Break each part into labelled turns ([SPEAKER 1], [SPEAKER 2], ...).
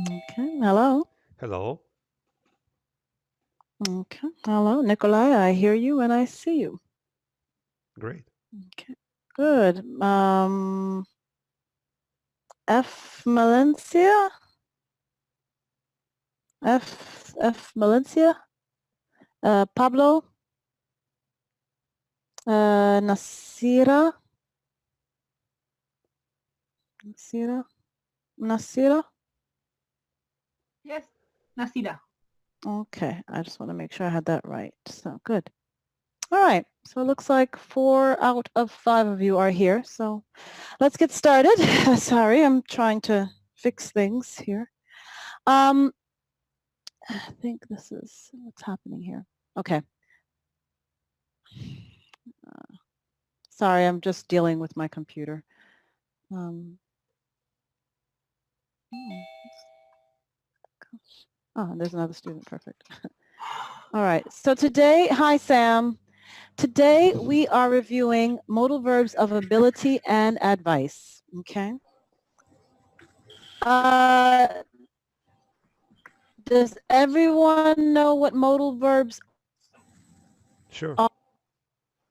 [SPEAKER 1] Okay, hello.
[SPEAKER 2] Hello.
[SPEAKER 1] Okay, hello, Nikolai. I hear you and I see you.
[SPEAKER 2] Great.
[SPEAKER 1] Okay, good. F. Valencia? F. Valencia? Pablo? Nasira? Nasira? Nasira?
[SPEAKER 3] Yes, Nasira.
[SPEAKER 1] Okay, I just want to make sure I had that right. So good. All right, so it looks like 4 out of 5 of you are here. So let's get started. Sorry, I'm trying to fix things here. I think this is what's happening here. Okay. Sorry, I'm just dealing with my computer. Oh, there's another student. Perfect. All right. So today, hi, Sam. Today, we are reviewing modal verbs of ability and advice. Okay. Does everyone know what modal verbs
[SPEAKER 2] Sure.
[SPEAKER 1] are?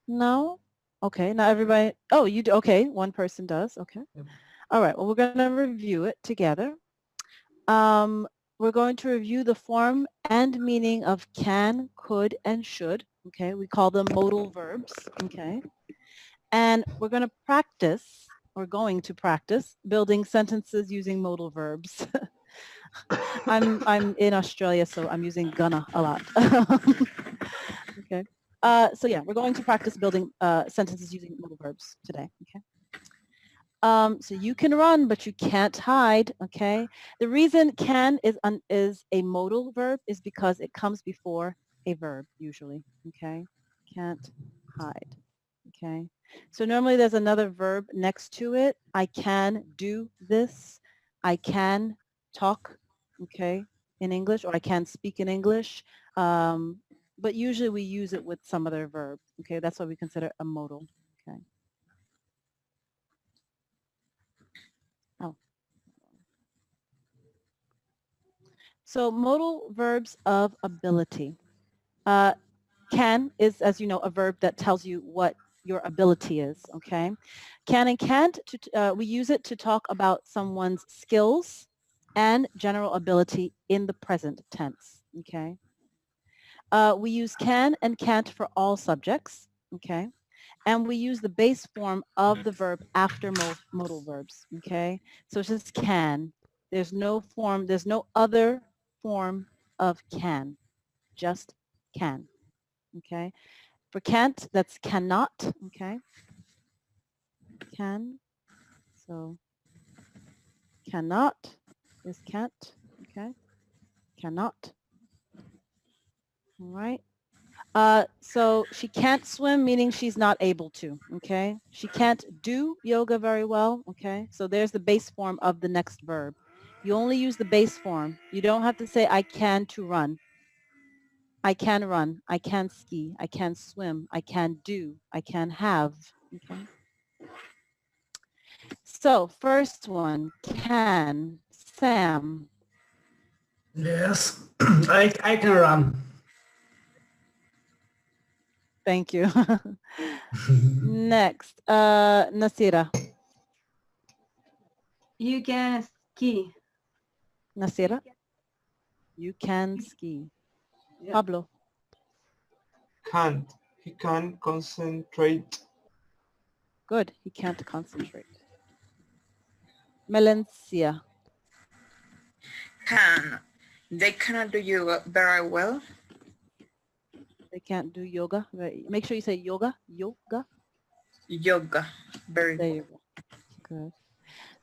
[SPEAKER 1] No? Okay, not everybody. Oh, you do. Okay, one person does. Okay.
[SPEAKER 3] Yep.
[SPEAKER 1] All right. Well, we're going to review it together. We're going to review the form and meaning of can, could, and should. Okay. We call them modal verbs. Okay. And we're going to practice, building sentences using modal verbs. I'm in Australia, so I'm using gonna a lot. Okay. So yeah, we're going to practice building sentences using modal verbs today. Okay. So you can run, but you can't hide. Okay. The reason can is a modal verb is because it comes before a verb usually. Okay. Can't hide. Okay. So normally there's another verb next to it. I can do this. I can talk. Okay. In English, or I can speak in English. But usually we use it with some other verb. Okay. That's why we consider a modal. Okay. Oh. So modal verbs of ability. Can is, as you know, a verb that tells you what your ability is, okay? Can and can't, we use it to talk about someone's skills and general ability in the present tense, okay? We use can and can't for all subjects, okay? And we use the base form of the verb after modal verbs, okay? So it's just can. There's no other form of can, just can, okay? For can't, that's cannot, okay? Can, so cannot is can't, okay? Cannot, all right? So she can't swim, meaning she's not able to, okay? She can't do yoga very well, okay? So there's the base form of the next verb. You only use the base form. You don't have to say I can to run. I can run, I can ski, I can swim, I can do, I can have, okay? So first one, can, Sam.
[SPEAKER 4] Yes, I can run.
[SPEAKER 1] Thank you. Next, Nasira.
[SPEAKER 3] You can ski.
[SPEAKER 1] Nasira, you can ski.
[SPEAKER 3] Yeah.
[SPEAKER 1] Pablo.
[SPEAKER 5] Can't. He can't concentrate.
[SPEAKER 1] Good, he can't concentrate. Melencia.
[SPEAKER 6] Can. They cannot do yoga very well.
[SPEAKER 1] They can't do yoga. Make sure you say yoga. Yoga.
[SPEAKER 6] Yoga. Very
[SPEAKER 1] There you go. Good.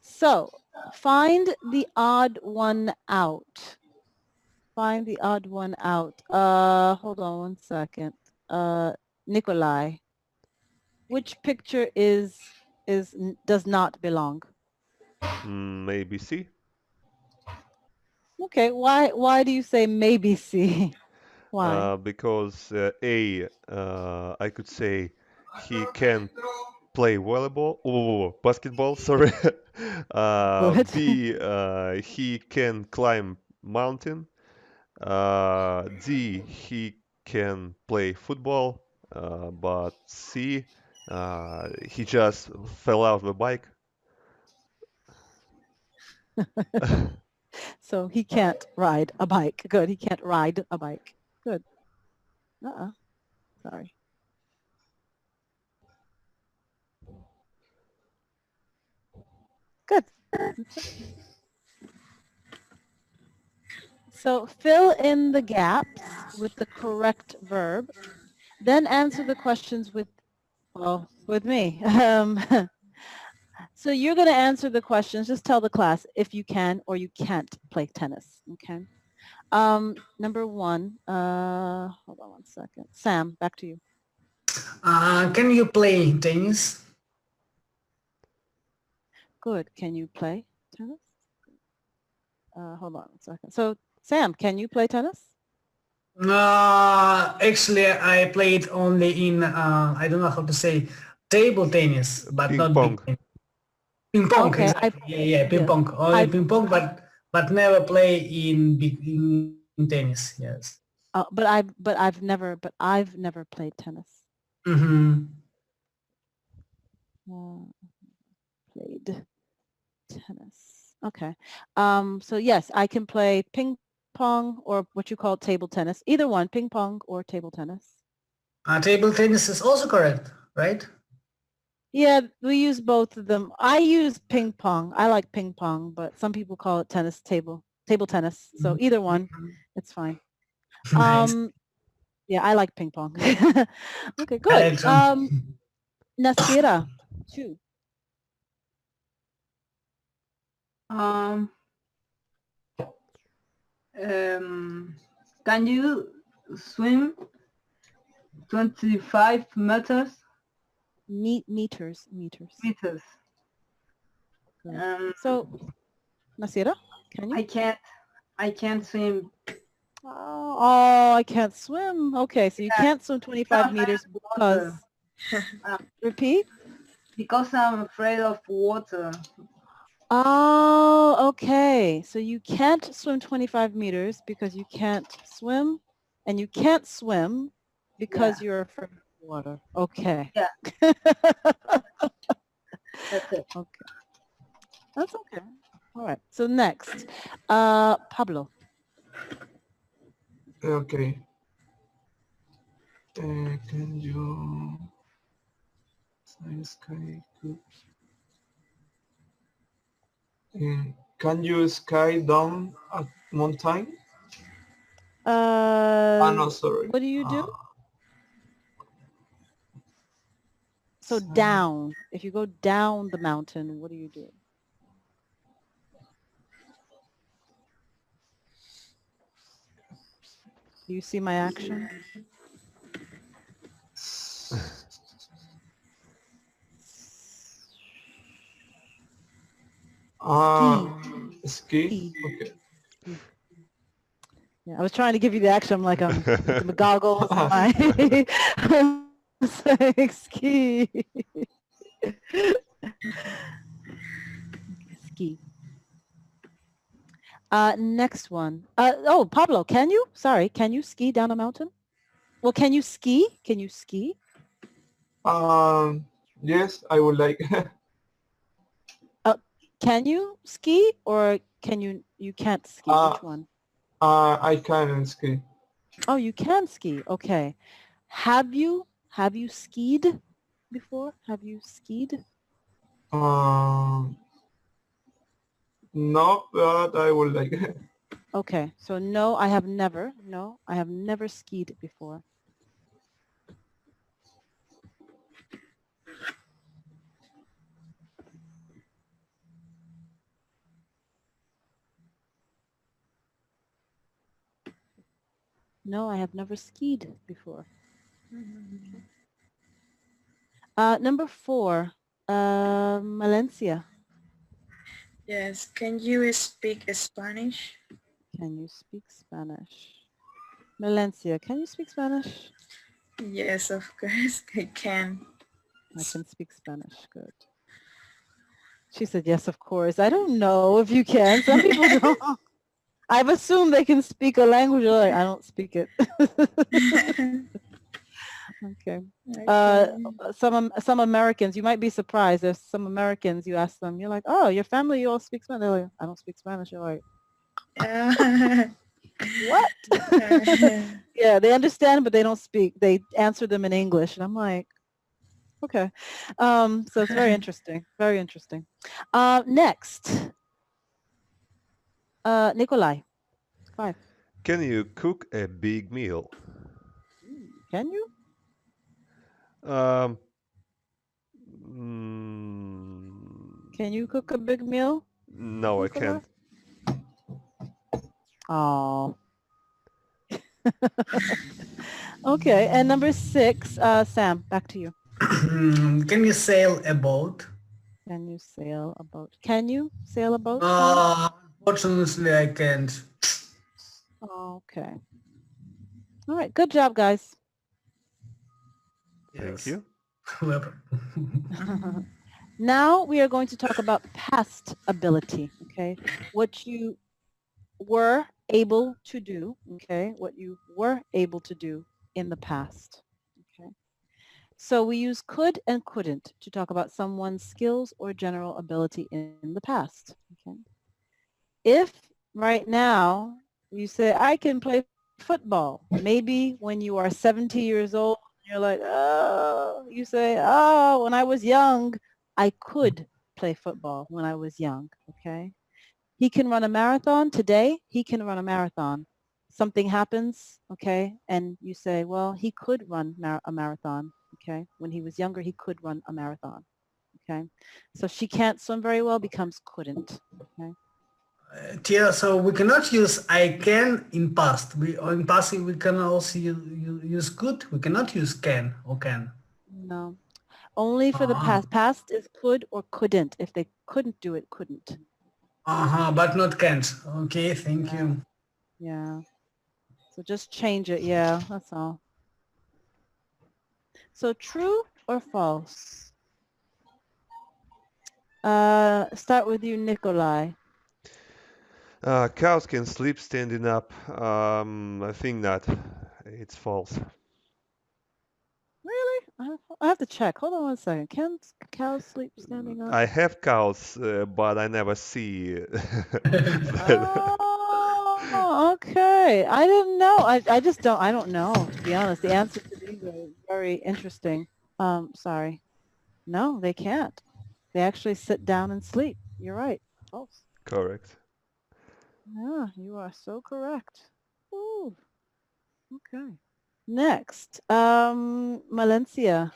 [SPEAKER 1] So find the odd one out. Find the odd one out. Hold on one second. Nikolai. Which picture does not belong?
[SPEAKER 2] Maybe C.
[SPEAKER 1] Okay. Why do you say maybe C? Why?
[SPEAKER 2] Because A, I could say he can play volleyball, basketball, sorry.
[SPEAKER 1] Good.
[SPEAKER 2] B, he can climb mountain. D, he can play football. But C, he just fell out of the bike.
[SPEAKER 1] So he can't ride a bike. Good. He can't ride a bike. Good. Sorry. Good. So fill in the gaps with the correct verb, then answer the questions with me. So you're going to answer the questions. Just tell the class if you can or you can't play tennis. Okay. Number one, hold on one second. Sam, back to you.
[SPEAKER 4] Can you play tennis?
[SPEAKER 1] Good. Can you play tennis? Hold on one second. So Sam, can you play tennis?
[SPEAKER 4] Actually, I played only in, I don't know how to say, table tennis, but
[SPEAKER 2] Ping
[SPEAKER 4] not
[SPEAKER 2] pong.
[SPEAKER 4] big tennis. Ping pong,
[SPEAKER 1] Okay,
[SPEAKER 4] exactly. Yeah, ping
[SPEAKER 1] yes.
[SPEAKER 4] pong. Only ping pong, but never play in tennis. Yes.
[SPEAKER 1] But I've never played tennis.
[SPEAKER 4] Mm-hmm.
[SPEAKER 1] Played tennis. Okay. So yes, I can play ping pong or what you call table tennis. Either one, ping pong or table tennis.
[SPEAKER 4] Table tennis is also correct, right?
[SPEAKER 1] Yeah, we use both of them. I use ping pong. I like ping pong, but some people call it table tennis. So either one, it's fine.
[SPEAKER 4] Nice.
[SPEAKER 1] Yeah, I like ping pong. Okay,
[SPEAKER 4] I
[SPEAKER 1] good.
[SPEAKER 4] like some.
[SPEAKER 1] Nasira, 2.
[SPEAKER 3] Can you swim 25 meters?
[SPEAKER 1] Meters.
[SPEAKER 3] Meters.
[SPEAKER 1] Good. So, Nasira, can you?
[SPEAKER 3] I can't swim.
[SPEAKER 1] Oh, I can't swim. Okay, so you can't swim 25 meters because, repeat?
[SPEAKER 3] Because I'm afraid of water.
[SPEAKER 1] Oh, okay. So you can't swim 25 meters because you can't swim, and you can't swim because you're afraid of water. Okay.
[SPEAKER 3] Yeah. That's it.
[SPEAKER 1] Okay. That's okay. All right. So next, Pablo.
[SPEAKER 5] Okay. Can you sky? Can you sky down a mountain? No, sorry.
[SPEAKER 1] What do you do? So down. If you go down the mountain, what do you do? Do you see my action?
[SPEAKER 5] Ski. Okay.
[SPEAKER 1] Yeah, I was trying to give you the action. I'm like, with the goggles. I'm saying ski. Ski. Next one. Oh, Pablo, can you? Sorry, can you ski down a mountain? Well, can you ski? Can you ski?
[SPEAKER 5] Yes, I would like.
[SPEAKER 1] Can you ski or can you can't ski? Which one?
[SPEAKER 5] I can ski.
[SPEAKER 1] Oh, you can ski. Okay. Have you skied before? Have you skied?
[SPEAKER 5] No, but I would like.
[SPEAKER 1] Okay. So no, I have never. No, I have never skied before. No, I have never skied before. Number 4, Valencia.
[SPEAKER 6] Yes. Can you speak Spanish?
[SPEAKER 1] Can you speak Spanish? Valencia, can you speak Spanish?
[SPEAKER 6] Yes, of course I can.
[SPEAKER 1] I can speak Spanish. Good. She said, yes, of course. I don't know if you can. Some people don't. I've assumed they can speak a language. Like, I don't speak it. Okay. Some Americans, you might be surprised. There's some Americans, you ask them, you're like, oh, your family, you all speak Spanish. They're like, I don't speak Spanish. You're like, what? Yeah, they understand, but they don't speak. They answer them in English. And I'm like, okay. So it's very interesting. Very interesting. Next. Nikolai. 5.
[SPEAKER 2] Can you cook a big meal?
[SPEAKER 1] Can you?
[SPEAKER 2] Um,
[SPEAKER 1] Can you cook a big meal?
[SPEAKER 2] no, I
[SPEAKER 1] Nikolai?
[SPEAKER 2] can't.
[SPEAKER 1] Oh. Okay, and number 6, Sam, back to you.
[SPEAKER 4] Can you sail a boat?
[SPEAKER 1] Can you sail a boat? Can you sail a boat?
[SPEAKER 4] Unfortunately, I can't.
[SPEAKER 1] Okay. All right, good job, guys.
[SPEAKER 2] Thank you.
[SPEAKER 1] Now we are going to talk about past ability, okay? What you were able to do, okay? What you were able to do in the past, okay? So we use could and couldn't to talk about someone's skills or general ability in the past, okay? If right now you say, I can play football, maybe when you are 70 years old, you're like, oh, you say, oh, when I was young, I could play football when I was young, okay? He can run a marathon today. He can run a marathon. Something happens, okay, and you say, well, he could run a marathon, okay? When he was younger, he could run a marathon, okay? So she can't swim very well becomes couldn't, okay?
[SPEAKER 4] Tia, so we cannot use I can in past. In past we can also use could. We cannot use can or can.
[SPEAKER 1] No, only for the past. Past is could or couldn't. If they couldn't do it, couldn't.
[SPEAKER 4] But not can't. Okay, thank you.
[SPEAKER 1] Yeah. So just change it. Yeah, that's all. So true or false? Start with you, Nikolai.
[SPEAKER 2] Cows can sleep standing up. I think not. It's false.
[SPEAKER 1] Really? I have to check. Hold on one second. Can cows sleep standing up?
[SPEAKER 2] I have cows, but I never see.
[SPEAKER 1] Oh, okay. I didn't know. I just don't. I don't know. To be honest, the answer to these are very interesting. Sorry. No, they can't. They actually sit down and sleep. You're right. False.
[SPEAKER 2] Correct.
[SPEAKER 1] Yeah, you are so correct. Ooh. Okay. Next, Valencia.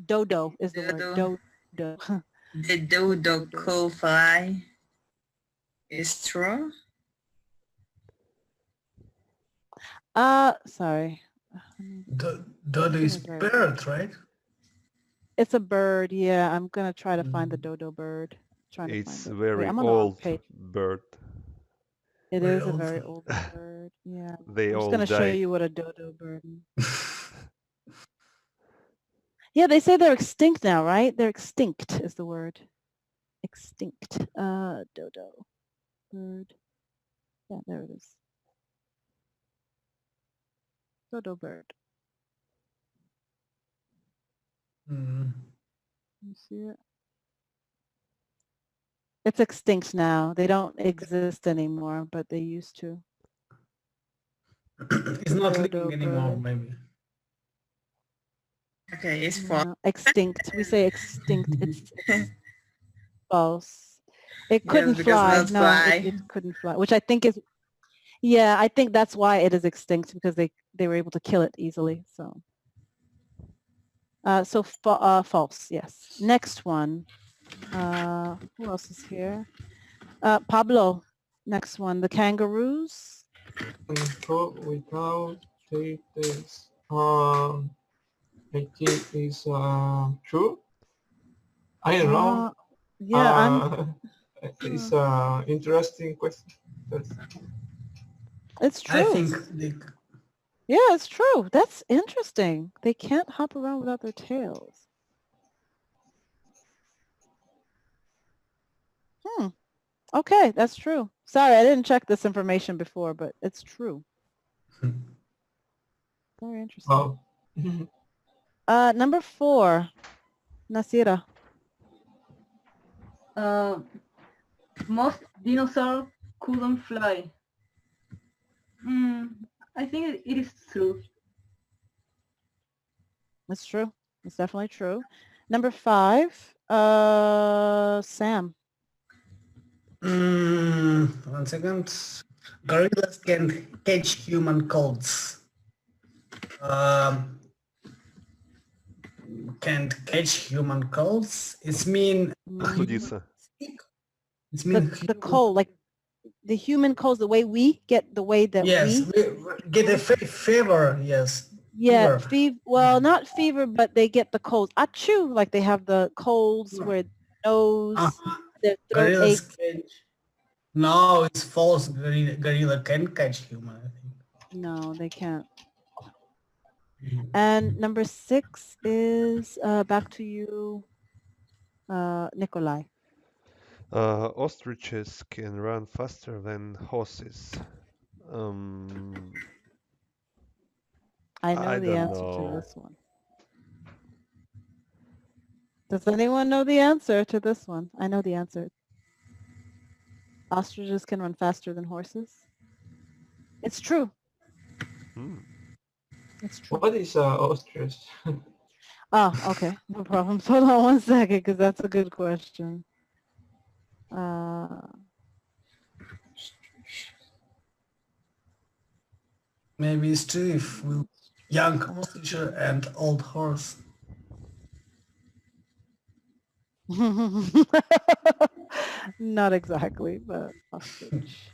[SPEAKER 1] Dodo is the word. Dodo.
[SPEAKER 6] The dodo could fly. Is true?
[SPEAKER 1] Sorry.
[SPEAKER 4] Dodo is bird, right?
[SPEAKER 1] It's a bird. Yeah, I'm gonna try to find the dodo bird.
[SPEAKER 2] It's
[SPEAKER 1] find it.
[SPEAKER 2] very
[SPEAKER 1] Wait, I'm on the wrong
[SPEAKER 2] old
[SPEAKER 1] page.
[SPEAKER 2] bird.
[SPEAKER 1] It
[SPEAKER 4] Very
[SPEAKER 1] is a
[SPEAKER 4] old.
[SPEAKER 1] very old bird. Yeah.
[SPEAKER 2] They
[SPEAKER 1] I'm just
[SPEAKER 2] all
[SPEAKER 1] gonna show
[SPEAKER 2] died.
[SPEAKER 1] you what a dodo bird is. Yeah, they say they're extinct now, right? They're extinct is the word. Extinct. Dodo bird. Yeah, there it is. Dodo bird.
[SPEAKER 4] Mm.
[SPEAKER 1] You see it? It's extinct now. They don't exist anymore, but they used to.
[SPEAKER 4] It's not
[SPEAKER 1] Dodo
[SPEAKER 4] living anymore,
[SPEAKER 1] bird.
[SPEAKER 4] maybe.
[SPEAKER 6] Okay, it's false.
[SPEAKER 1] Yeah, extinct. We say extinct. It's false. It couldn't
[SPEAKER 6] because
[SPEAKER 1] fly.
[SPEAKER 6] not
[SPEAKER 1] No,
[SPEAKER 6] fly.
[SPEAKER 1] it couldn't fly, which I think is, yeah, I think that's why it is extinct because they were able to kill it easily. So, false. Yes. Next one. Who else is here? Pablo. Next one. The kangaroos.
[SPEAKER 5] Without tails. I think it's true. I don't know.
[SPEAKER 1] Yeah,
[SPEAKER 5] It's an interesting question.
[SPEAKER 1] it's true.
[SPEAKER 4] I think
[SPEAKER 1] Yeah, it's true. That's interesting. They can't hop around without their tails. Okay, that's true. Sorry, I didn't check this information before, but it's true. Very interesting.
[SPEAKER 5] Oh.
[SPEAKER 1] Number 4, Nasira.
[SPEAKER 3] Most dinosaurs couldn't fly. I think it is true.
[SPEAKER 1] It's true. It's definitely true. Number 5, Sam.
[SPEAKER 4] 1 second. Gorillas can catch human colds. Can't catch human colds. It's mean.
[SPEAKER 2] Остудиться.
[SPEAKER 4] It's mean
[SPEAKER 1] The cold, like the human colds, the way we get, the way that
[SPEAKER 4] yes,
[SPEAKER 1] we
[SPEAKER 4] we get a fever. Yes.
[SPEAKER 1] yeah,
[SPEAKER 4] fever.
[SPEAKER 1] well, not fever, but they get the colds. Achoo, like they have the colds where nose, their throat
[SPEAKER 4] Gorillas
[SPEAKER 1] aches.
[SPEAKER 4] catch. No, it's false. Gorilla can catch human, I think.
[SPEAKER 1] No, they can't. And number 6 is back to you, Nikolai.
[SPEAKER 2] Ostriches can run faster than horses.
[SPEAKER 1] I know
[SPEAKER 2] I
[SPEAKER 1] the
[SPEAKER 2] don't
[SPEAKER 1] answer
[SPEAKER 2] know.
[SPEAKER 1] to this one. Does anyone know the answer to this one? I know the answer. Ostriches can run faster than horses. It's true. It's true.
[SPEAKER 5] What is ostrich?
[SPEAKER 1] Oh, okay. No problem. Hold on 1 second, because that's a good question.
[SPEAKER 4] Maybe it's true if we young ostrich and old horse.
[SPEAKER 1] Not exactly, but ostrich.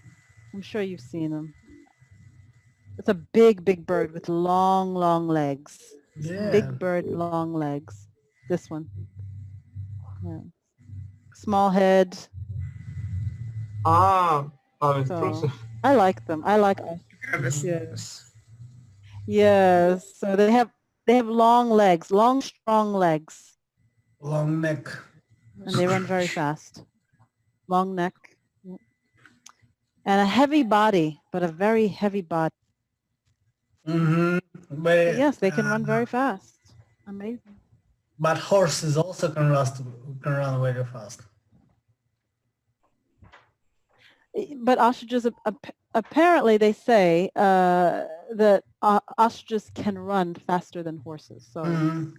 [SPEAKER 1] I'm sure you've seen them. It's a big, big bird with long, long legs.
[SPEAKER 4] Yeah.
[SPEAKER 1] Big bird, long legs. This one. Yeah. Small head.
[SPEAKER 5] Avestruz.
[SPEAKER 1] I like them. I like ostriches. Yes.
[SPEAKER 6] Yes.
[SPEAKER 1] Yes. So they have long legs, long, strong legs,
[SPEAKER 4] Long neck.
[SPEAKER 1] and they run very fast. Long neck. And a heavy body, but a very heavy body.
[SPEAKER 4] But
[SPEAKER 1] But yes, they can run very fast. Amazing.
[SPEAKER 4] But horses also can run very fast.
[SPEAKER 1] But ostriches, apparently they say that ostriches can run faster than horses. So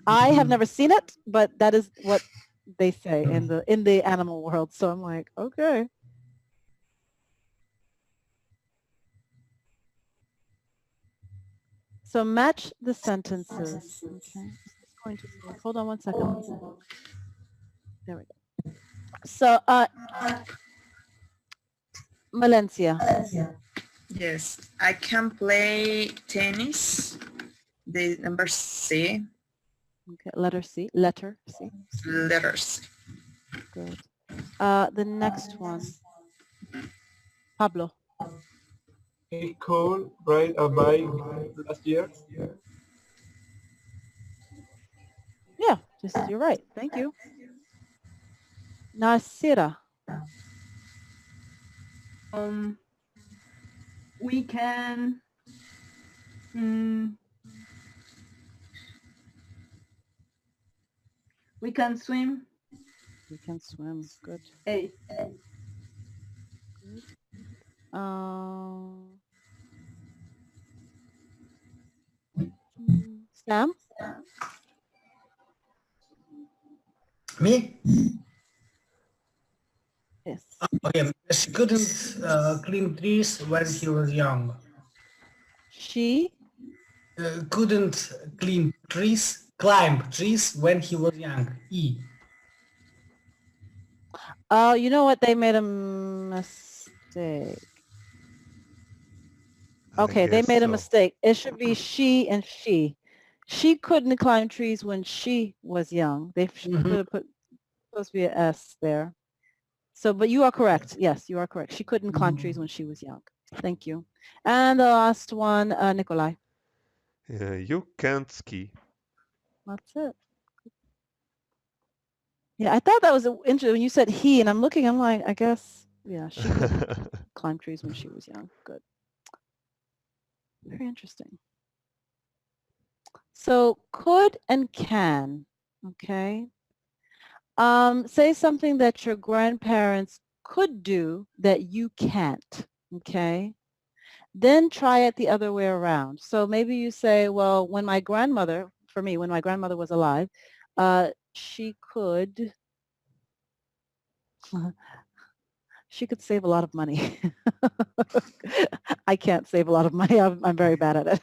[SPEAKER 1] I have never seen it, but that is what they say in the animal world. So I'm like, okay. So match the sentences. Okay. Going to hold on 1 second. There we go. So Valencia.
[SPEAKER 6] Yes, I can play tennis. The number C,
[SPEAKER 1] Okay, letter C. Letter C.
[SPEAKER 6] letters.
[SPEAKER 1] Good. The next one. Pablo.
[SPEAKER 5] He could ride a bike last year.
[SPEAKER 1] Yeah, you're right. Thank you. Nasira.
[SPEAKER 3] We can we can swim.
[SPEAKER 1] You can swim. Good.
[SPEAKER 3] A.
[SPEAKER 1] Sam?
[SPEAKER 4] Me?
[SPEAKER 1] Yes.
[SPEAKER 4] Okay, she couldn't climb trees when he was young.
[SPEAKER 1] She?
[SPEAKER 4] Couldn't climb trees when he was young. E.
[SPEAKER 1] Oh, you know what? They made a mistake. Okay, they made a mistake. It should be she and she. She couldn't climb trees when she was young. They should have put supposed to be an S there. So, but you are correct. Yes, you are correct. She couldn't climb trees when she was young. Thank you. And the last one, Nikolai.
[SPEAKER 2] You can't ski.
[SPEAKER 1] That's it. Yeah, I thought that was interesting when you said he, and I'm looking, I'm like, I guess, yeah, she could climb trees when she was young. Good. Very interesting. So could and can, okay? Say something that your grandparents could do that you can't, okay? Then try it the other way around. So maybe you say, well, when my grandmother, for me, when my grandmother was alive, she could save a lot of money. I can't save a lot of money. I'm very bad at it.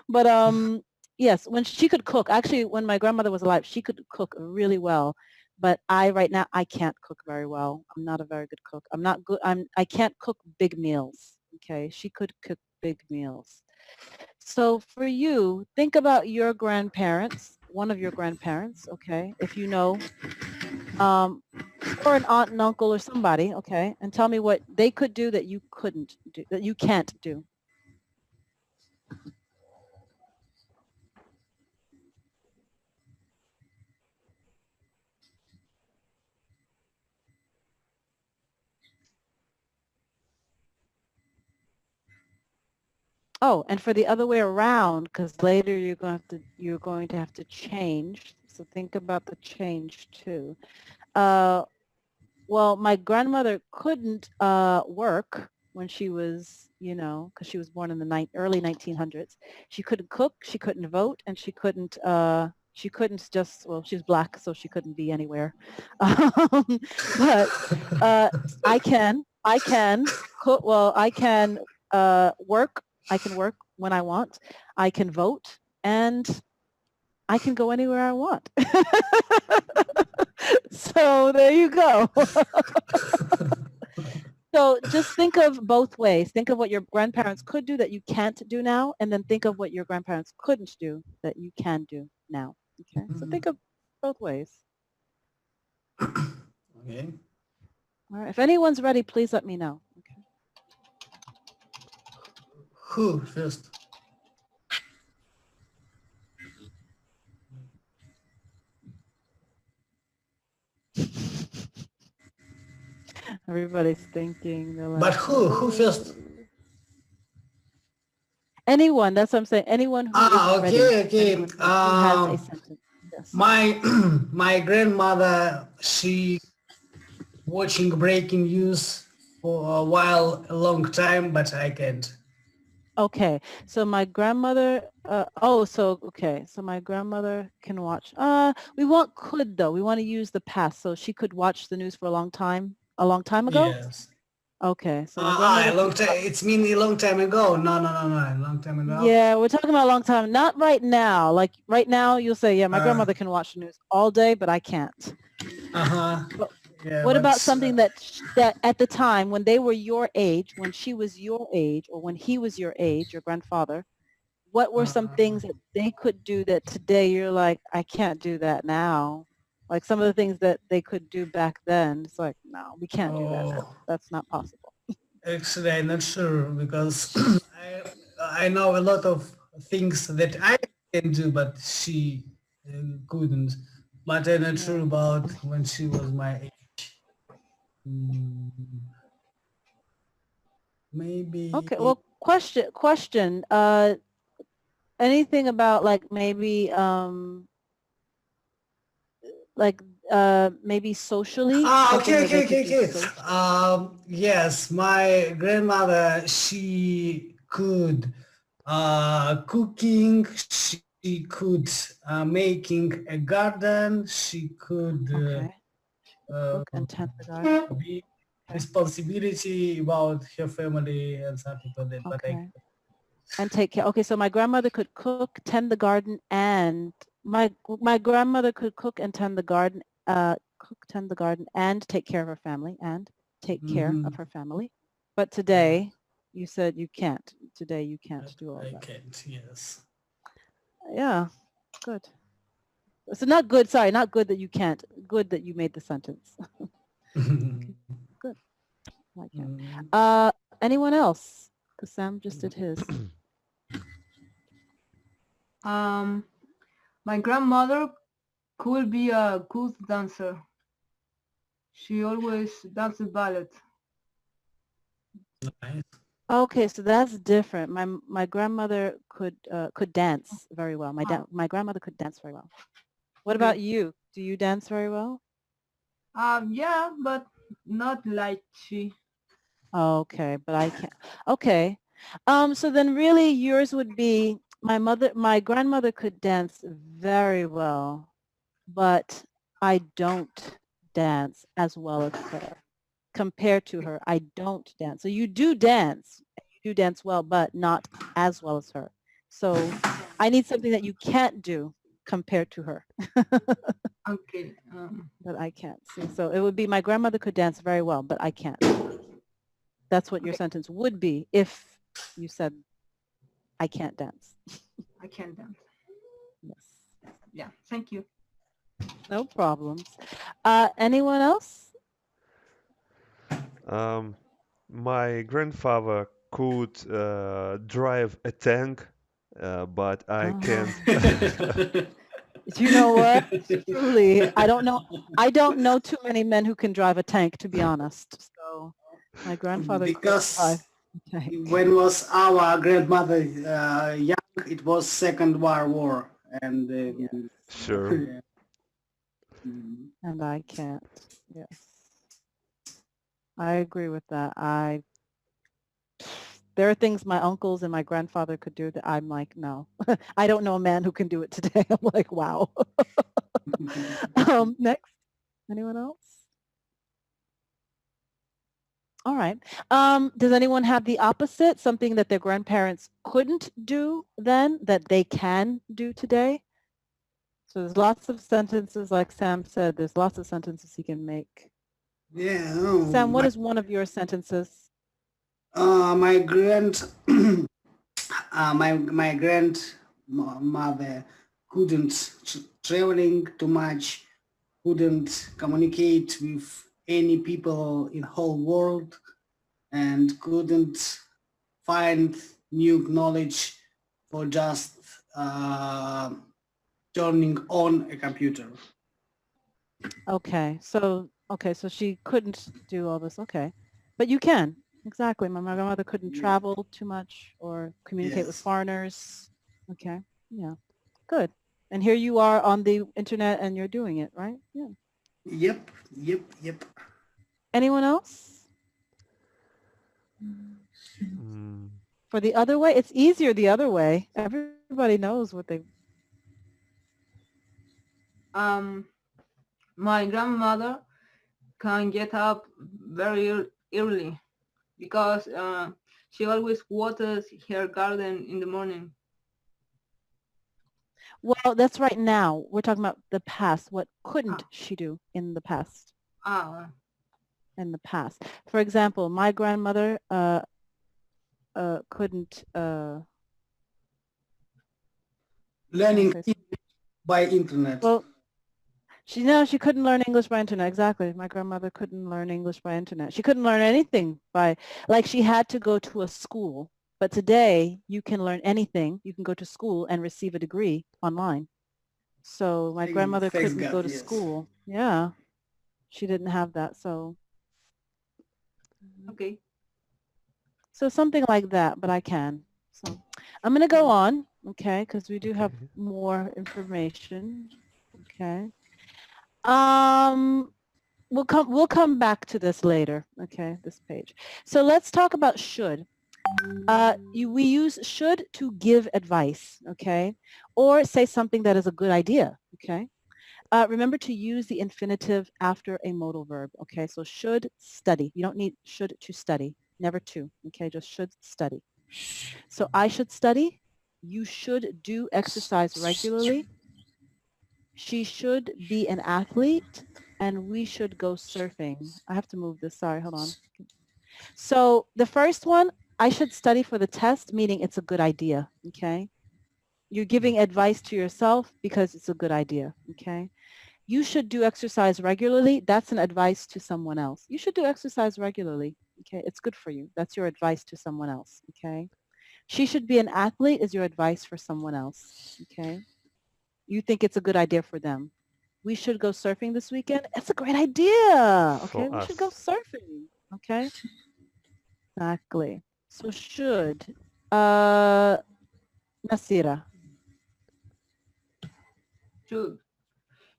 [SPEAKER 1] But yes, when she could cook, actually, when my grandmother was alive, she could cook really well. But right now, I can't cook very well. I'm not a very good cook. I'm not good. I can't cook big meals. Okay, she could cook big meals. So for you, think about your grandparents, one of your grandparents, okay, if you know, or an aunt and uncle or somebody, okay, and tell me what they could do that you couldn't do, that you can't do. Oh, and for the other way around, because later you're going to have to change. So think about the change too. Well, my grandmother couldn't work when she was, because she was born in the early 1900s. She couldn't cook, she couldn't vote, and she couldn't just, well, she's black, so she couldn't be anywhere. But I can cook, well, I can work. I can work when I want. I can vote, and I can go anywhere I want. So there you go. So just think of both ways. Think of what your grandparents could do that you can't do now, and then think of what your grandparents couldn't do that you can do now. Okay, so think of both ways.
[SPEAKER 4] Okay.
[SPEAKER 1] All right. If anyone's ready, please let me know. Okay.
[SPEAKER 4] Who first?
[SPEAKER 1] Everybody's thinking. They're like,
[SPEAKER 4] But who first?
[SPEAKER 1] anyone. That's what I'm saying. Anyone who is ready.
[SPEAKER 4] Okay.
[SPEAKER 1] Anyone who has a sentence. Yes.
[SPEAKER 4] My grandmother, she watching breaking news for a while, a long time, but I can't.
[SPEAKER 1] Okay, so my grandmother, okay, so my grandmother can watch, we want could though, we want to use the past, so she could watch the news for a long time ago?
[SPEAKER 4] Yes.
[SPEAKER 1] Okay, so my
[SPEAKER 4] A
[SPEAKER 1] grandmother
[SPEAKER 4] long
[SPEAKER 1] could
[SPEAKER 4] time. It's mean a long time ago. No, a long time ago.
[SPEAKER 1] yeah, we're talking about a long time, not right now, like right now you'll say, yeah, my
[SPEAKER 4] Uh.
[SPEAKER 1] grandmother can watch the news all day, but I can't.
[SPEAKER 4] Yeah,
[SPEAKER 1] What about
[SPEAKER 4] but,
[SPEAKER 1] something that at the time when they were your age, when she was your age, or when he was your age, your grandfather, what were some things that they could do that today you're like, I can't do that now? Like some of the things that they could do back then, it's like, no, we can't do that now. That's not possible.
[SPEAKER 4] actually, I'm not sure because I know a lot of things that I can do, but she couldn't. But I'm not sure about when she was my age. Maybe.
[SPEAKER 1] Okay, well, question, anything about like maybe, maybe socially? Something that they could do socially?
[SPEAKER 4] Yes, my grandmother, she could cooking, she could making a garden, she could
[SPEAKER 1] Okay. Cook and tend the garden.
[SPEAKER 4] be responsibility about her family and something like that. But
[SPEAKER 1] Okay. And take care. Okay, so my grandmother could cook, tend the garden, and my grandmother could cook and tend the garden, tend the garden, and take care of her family, and take care of her family. But today, you said you can't. Today, you can't do all
[SPEAKER 4] I
[SPEAKER 1] that.
[SPEAKER 4] can't. Yes.
[SPEAKER 1] Yeah, good. So not good. Sorry, not good that you can't. Good that you made the sentence. Okay, good. I can't. Anyone else? Because Sam just did his.
[SPEAKER 3] My grandmother could be a good dancer. She always dances ballet.
[SPEAKER 4] Nice.
[SPEAKER 1] Okay, so that's different. My grandmother could dance very well. My grandmother could dance very well. What
[SPEAKER 3] Okay.
[SPEAKER 1] about you? Do you dance very well?
[SPEAKER 3] Yeah, but not like she.
[SPEAKER 1] Okay, but I can't. Okay. So then really yours would be my grandmother could dance very well, but I don't dance as well as her. Compared to her, I don't dance. So you do dance, you do dance well, but not as well as her. So I need something that you can't do compared to her.
[SPEAKER 3] Okay.
[SPEAKER 1] That I can't see. So it would be my grandmother could dance very well, but I can't. That's what your
[SPEAKER 3] Okay.
[SPEAKER 1] sentence would be if you said I can't dance.
[SPEAKER 3] I can dance.
[SPEAKER 1] Yes.
[SPEAKER 3] Yeah. Thank you.
[SPEAKER 1] No problems. Anyone else?
[SPEAKER 2] My grandfather could drive a tank, but I
[SPEAKER 1] Oh.
[SPEAKER 2] can't.
[SPEAKER 1] You know what? Truly, I don't know too many men who can drive a tank, to be honest. So my grandfather could drive
[SPEAKER 4] Because
[SPEAKER 1] a tank.
[SPEAKER 4] when was our grandmother young, it was Second World War, and
[SPEAKER 1] Yes.
[SPEAKER 2] Sure.
[SPEAKER 4] yeah. Mm.
[SPEAKER 1] And I can't. Yes. I agree with that. There are things my uncles and my grandfather could do that I'm like, no. I don't know a man who can do it today. I'm like, wow. Next. Anyone else? All right. Does anyone have the opposite, something that their grandparents couldn't do then that they can do today? So there's lots of sentences, like Sam said, there's lots of sentences he can make.
[SPEAKER 4] Yeah.
[SPEAKER 1] Sam, what is one of your sentences?
[SPEAKER 4] My my grandmother couldn't traveling too much, couldn't communicate with any people in whole world, and couldn't find new knowledge for just turning on a computer.
[SPEAKER 1] Okay, so she couldn't do all this. Okay, but you can. Exactly. My grandmother couldn't
[SPEAKER 4] Yeah.
[SPEAKER 1] travel too much or communicate with
[SPEAKER 4] Yes.
[SPEAKER 1] foreigners. Okay, yeah, good. And here you are on the internet and you're doing it, right? Yeah.
[SPEAKER 4] Yep.
[SPEAKER 1] Anyone else?
[SPEAKER 2] Mm,
[SPEAKER 1] For the other way, it's easier the other way. Everybody knows what they.
[SPEAKER 3] My grandmother can get up very early because she always waters her garden in the morning.
[SPEAKER 1] Well, that's right now. We're talking about the past. What couldn't
[SPEAKER 3] Ah.
[SPEAKER 1] she do in the past?
[SPEAKER 3] Ah.
[SPEAKER 1] In the past, for example, my grandmother couldn't.
[SPEAKER 4] Learning
[SPEAKER 1] Okay.
[SPEAKER 4] by internet.
[SPEAKER 1] Well, she couldn't learn English by internet. Exactly. My grandmother couldn't learn English by internet. She couldn't learn anything by, like, she had to go to a school. But today you can learn anything. You can go to school and receive a degree online. So my grandmother
[SPEAKER 4] Thanks
[SPEAKER 1] couldn't
[SPEAKER 4] God,
[SPEAKER 1] go to
[SPEAKER 4] yes.
[SPEAKER 1] school. Yeah. She didn't have that. So
[SPEAKER 3] Okay.
[SPEAKER 1] something like that, but I can. So I'm going to go on, okay, because we do have
[SPEAKER 2] okay.
[SPEAKER 1] more information. Okay. We'll come back to this later, okay, this page. So let's talk about should. We use should to give advice, okay, or say something that is a good idea, okay. Remember to use the infinitive after a modal verb, okay, so should study. You don't need should to study, never to, okay, just should study. So I should study. You should do exercise regularly. She should be an athlete, and we should go surfing. I have to move this. Sorry, hold on. So the first one, I should study for the test, meaning it's a good idea, okay? You're giving advice to yourself because it's a good idea, okay? You should do exercise regularly. That's an advice to someone else. You should do exercise regularly, okay? It's good for you. That's your advice to someone else, okay? She should be an athlete is your advice for someone else. Okay. You think it's a good idea for them. We should go surfing this weekend. It's a great idea. Okay.
[SPEAKER 2] For
[SPEAKER 1] We should go
[SPEAKER 2] us.
[SPEAKER 1] surfing. Okay. Exactly. So should. Nasira.
[SPEAKER 3] Should.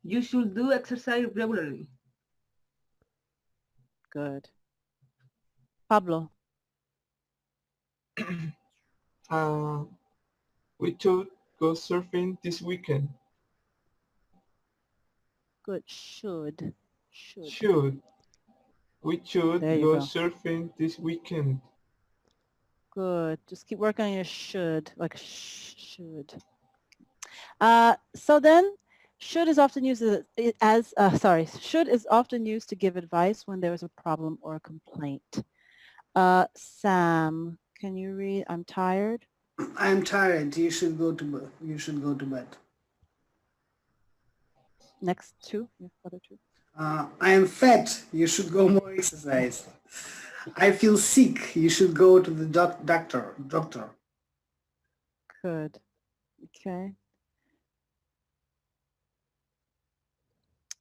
[SPEAKER 3] You should do exercise regularly.
[SPEAKER 1] Good. Pablo.
[SPEAKER 5] We should go surfing this weekend.
[SPEAKER 1] Good. Should. Should.
[SPEAKER 5] Should. We should
[SPEAKER 1] There you
[SPEAKER 5] go
[SPEAKER 1] go.
[SPEAKER 5] surfing this weekend.
[SPEAKER 1] Good. Just keep working on your should. Like should. So then should is often used should is often used to give advice when there is a problem or a complaint. Sam, can you read? I'm tired.
[SPEAKER 4] I'm tired. You should go to bed. You should go to bed.
[SPEAKER 1] Next two. Yeah, other two.
[SPEAKER 4] I am fat. You should go more exercise. I feel sick. You should go to the doctor.
[SPEAKER 1] Good. Okay.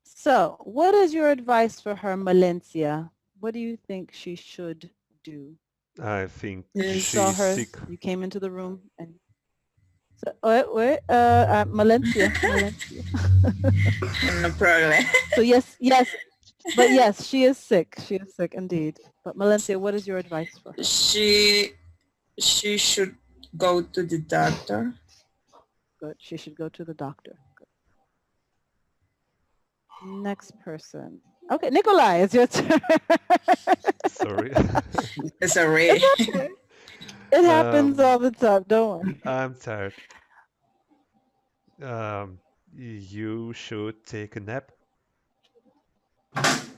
[SPEAKER 1] So what is your advice for her, Valencia? What do you think she should do?
[SPEAKER 2] I think
[SPEAKER 1] You
[SPEAKER 2] she's
[SPEAKER 1] saw her,
[SPEAKER 2] sick.
[SPEAKER 1] you came into the room and so, wait, Valencia.
[SPEAKER 6] No problem.
[SPEAKER 1] So yes, but yes, she is sick. She is sick indeed. But Valencia, what is your advice for her?
[SPEAKER 6] She should go to the doctor.
[SPEAKER 1] Good. She should go to the doctor. Good. Next person. Okay, Nikolai, it's your turn.
[SPEAKER 2] Sorry.
[SPEAKER 6] Sorry.
[SPEAKER 1] It's okay. It happens all the time. Don't worry.
[SPEAKER 2] I'm tired. You should take a nap.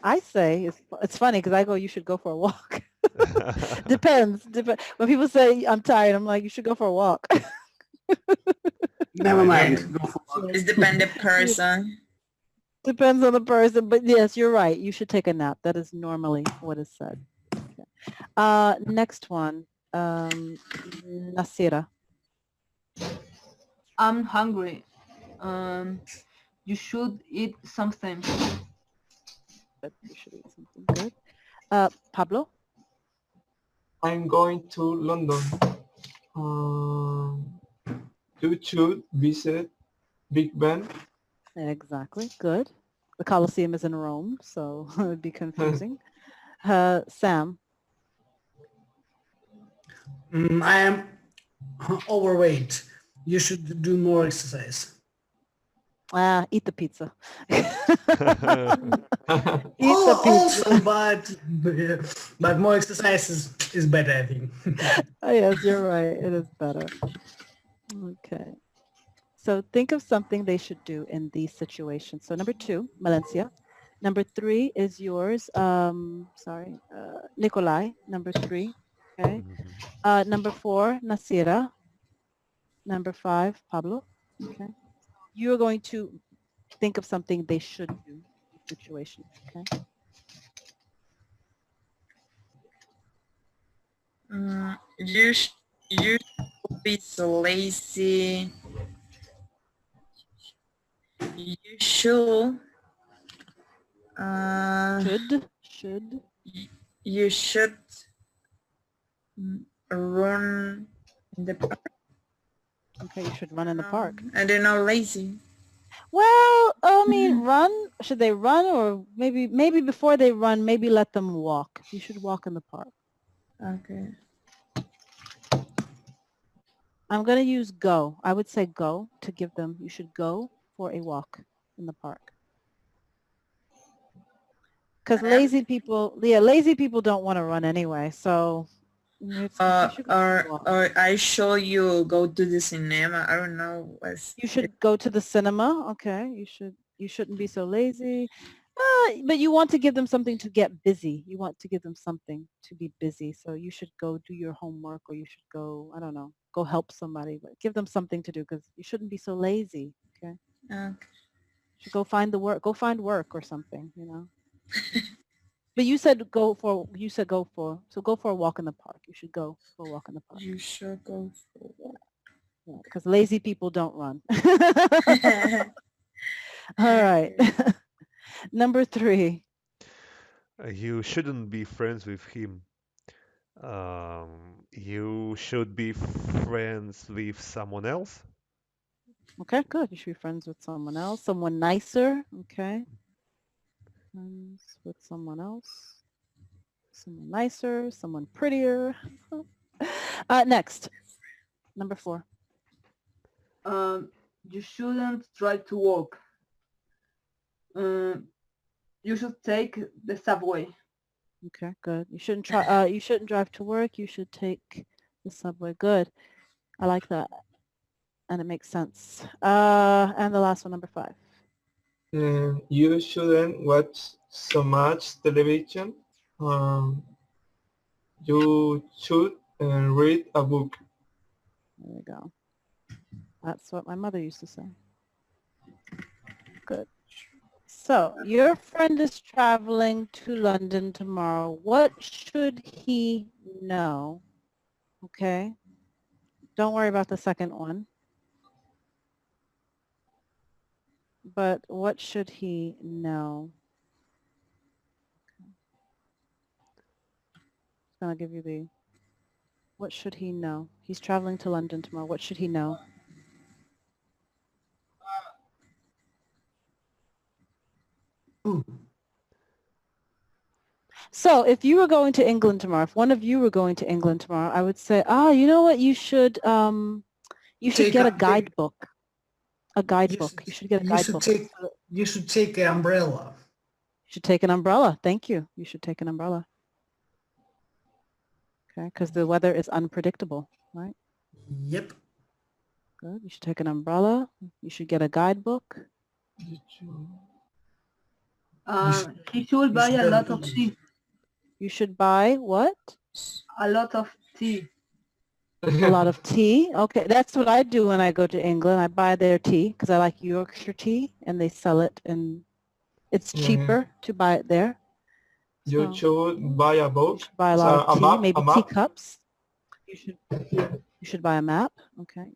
[SPEAKER 1] I say it's funny because I go, you should go for a walk. Depends. When people say I'm tired, I'm like, you should go for a walk.
[SPEAKER 4] Never mind. Go for
[SPEAKER 6] It's dependent person.
[SPEAKER 1] Depends on the person, but yes, you're right. You should take a nap. That is normally what is said. Okay. Next one, Nasira.
[SPEAKER 3] I'm hungry. You should eat something.
[SPEAKER 1] But you should eat something good. Pablo.
[SPEAKER 5] I'm going to London. You should visit Big Ben.
[SPEAKER 1] Exactly. Good. The Colosseum is in Rome, so it would be confusing. Sam.
[SPEAKER 4] I am overweight. You should do more exercise.
[SPEAKER 1] Eat the pizza. Eat the pizza.
[SPEAKER 4] Also, but more exercise is better, I think.
[SPEAKER 1] Oh, yes, you're right. It is better. Okay. So think of something they should do in these situations. So number 2, Valencia. Number 3 is yours. Nikolai. Number 3. Okay. Number 4, Nasira. Number 5, Pablo. Okay. You're going to think of something they should do in the situation. Okay.
[SPEAKER 6] You should be so lazy. You should.
[SPEAKER 1] Should.
[SPEAKER 6] You should run in the park.
[SPEAKER 1] Okay, you should run in the park.
[SPEAKER 6] I don't know, lazy.
[SPEAKER 1] Well, I mean, run. Should they run, or maybe before they run, maybe let them walk. You should walk in the park.
[SPEAKER 6] Okay.
[SPEAKER 1] I'm going to use go. I would say go to give them. You should go for a walk in the park. Because lazy people don't want to run anyway. So.
[SPEAKER 6] Or I show you go to the cinema. I don't know.
[SPEAKER 1] You should go to the cinema. Okay. You shouldn't be so lazy. But you want to give them something to get busy. You want to give them something to be busy. So you should go do your homework, or you should go, I don't know, go help somebody. But give them something to do, because you shouldn't be so lazy. Okay.
[SPEAKER 6] Okay.
[SPEAKER 1] You should go find work or something, you know. But you said go for. You said go for. So go for a walk in the park. You should go for a walk in the park.
[SPEAKER 6] You should go for
[SPEAKER 1] Because lazy people don't run.
[SPEAKER 6] walk.
[SPEAKER 1] All right. Number 3.
[SPEAKER 2] You shouldn't be friends with him. You should be friends with someone else.
[SPEAKER 1] Okay, good. You should be friends with someone else. Someone nicer. Okay. Friends with someone else. Someone nicer. Someone prettier. Next. Number 4.
[SPEAKER 3] You shouldn't drive to work. You should take the subway.
[SPEAKER 1] Okay, good. You shouldn't try. You shouldn't drive to work. You should take the subway. Good. I like that, and it makes sense. And the last one, number 5.
[SPEAKER 5] You shouldn't watch so much television. You should read a book.
[SPEAKER 1] There we go. That's what my mother used to say. Good. So your friend is traveling to London tomorrow. What should he know? Okay. Don't worry about the second one. But what should he know? I'm going to give you the, what should he know? He's traveling to London tomorrow. What should he know?
[SPEAKER 4] Ooh.
[SPEAKER 1] So if you were going to England tomorrow, if one of you were going to England tomorrow, I would say, you know what? You should
[SPEAKER 4] Take
[SPEAKER 1] get
[SPEAKER 4] a-
[SPEAKER 1] a guidebook. A guidebook. You should get a
[SPEAKER 4] You should
[SPEAKER 1] guidebook.
[SPEAKER 4] take an umbrella.
[SPEAKER 1] You should take an umbrella. Thank you. You should take an umbrella. Okay, because the weather is unpredictable, right?
[SPEAKER 4] Yep.
[SPEAKER 1] Good. You should take an umbrella. You should get a guidebook.
[SPEAKER 3] He should buy a
[SPEAKER 4] should
[SPEAKER 3] lot
[SPEAKER 4] have
[SPEAKER 3] of
[SPEAKER 4] eaten.
[SPEAKER 3] tea.
[SPEAKER 1] You should buy what?
[SPEAKER 3] A lot of tea.
[SPEAKER 1] A lot of tea. Okay, that's what I do when I go to England. I buy their tea because I like Yorkshire tea, and they sell it, and it's cheaper to buy it there.
[SPEAKER 5] You
[SPEAKER 1] So,
[SPEAKER 5] should buy a
[SPEAKER 1] you
[SPEAKER 5] book.
[SPEAKER 1] should buy a lot of
[SPEAKER 5] a
[SPEAKER 1] tea,
[SPEAKER 5] map,
[SPEAKER 1] maybe
[SPEAKER 5] a map.
[SPEAKER 1] teacups. You should buy a map. Okay.